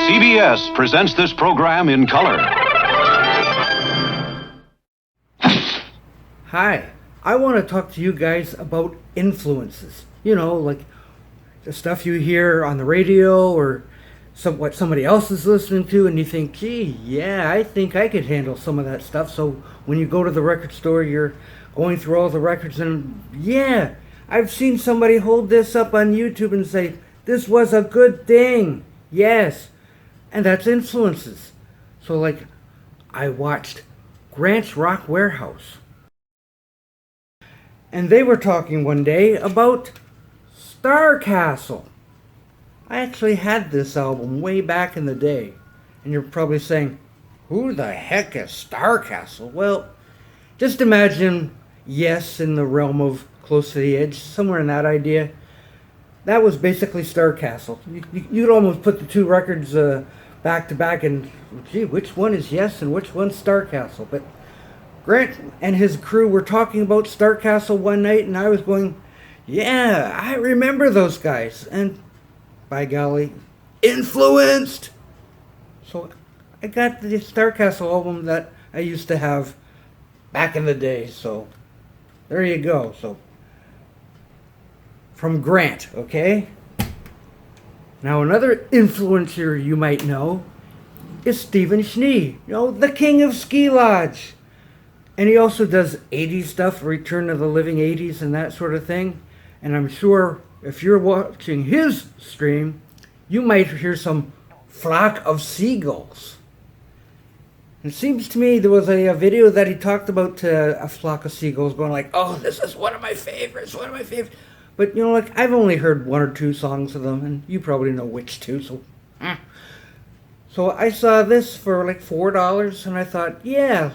CBS presents this program in color. Hi, I want to talk to you guys about influences. You know, like the stuff you hear on the radio or what somebody else is listening to, and you think, gee, yeah, I think I could handle some of that stuff. So when you go to the record store, you're going through all the records, and yeah, I've seen somebody hold this up on YouTube and say, this was a good thing. Yes. And that's influences. So, like, I watched Grant's Rock Warehouse. And they were talking one day about Starcastle. I actually had this album way back in the day. And you're probably saying, who the heck is Starcastle? Well, just imagine Yes in the realm of Close to the Edge, somewhere in that idea. That was basically Starcastle. You'd almost put the two records back to back and, gee, which one is Yes and which one's Starcastle? But Grant and his crew were talking about Starcastle one night, and I was going, yeah, I remember those guys. And by golly, influenced. So I got the Starcastle album that I used to have back in the day. So there you go. So from Grant, okay? Now another influencer you might know is Stephen Schnee, you know, the king of Ski Lodge. And he also does 80s stuff, Return to the Living 80s and that sort of thing. And I'm sure if you're watching his stream, you might hear some flock of seagulls. It seems to me there was a video that he talked about a flock of seagulls going like, oh, this is one of my favorites, one of my favorites. But, you know, like, I've only heard one or two songs of them, and you probably know which two, so. So I saw this for like $4, and I thought, yeah,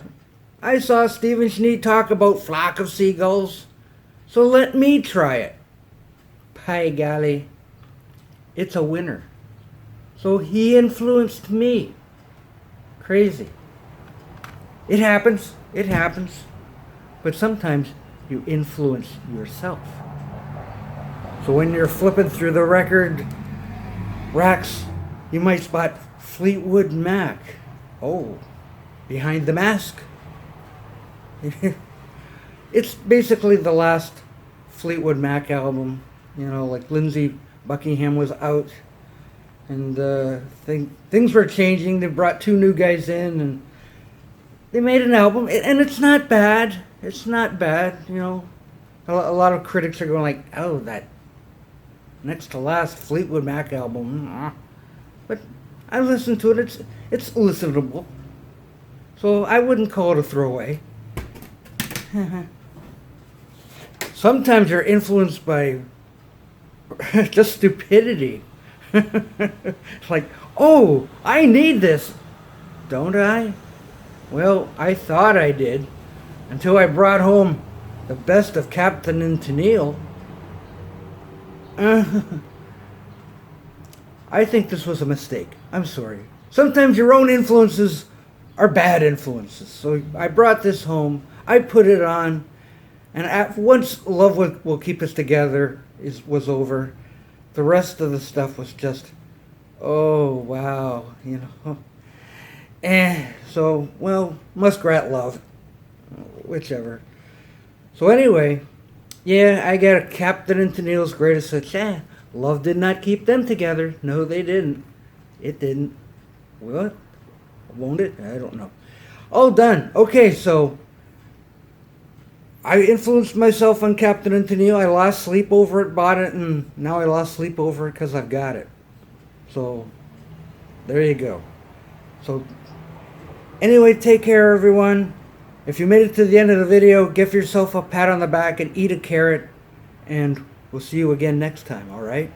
I saw Stephen Schnee talk about flock of seagulls, so let me try it. By golly, it's a winner. So he influenced me. Crazy. It happens, but sometimes you influence yourself. So when you're flipping through the record racks, you might spot Fleetwood Mac. Oh, Behind the Mask. It's basically the last Fleetwood Mac album. You know, like Lindsey Buckingham was out, and things were changing. They brought two new guys in, and they made an album, and it's not bad. It's not bad, you know. A lot of critics are going like, oh, that next to last Fleetwood Mac album. But I listened to it. It's listenable. So I wouldn't call it a throwaway. Sometimes you're influenced by just stupidity. Like, oh, I need this. Don't I? Well, I thought I did. Until I brought home the best of Captain and Tennille. I think this was a mistake. I'm sorry. Sometimes your own influences are bad influences. So I brought this home. I put it on. And once Love Will Keep Us Together was over, the rest of the stuff was just, oh, wow, you know. So, well, Muskrat Love. Whichever. So anyway, yeah, I got a Captain and Tennille's Greatest Hits. Love did not keep them together. No, they didn't. It didn't. What? Won't it? I don't know. All done. Okay, so I influenced myself on Captain and Tennille. I lost sleep over it, bought it, and now I lost sleep over it because I've got it. So there you go. So anyway, take care, everyone. If you made it to the end of the video, give yourself a pat on the back and eat a carrot, and we'll see you again next time, all right?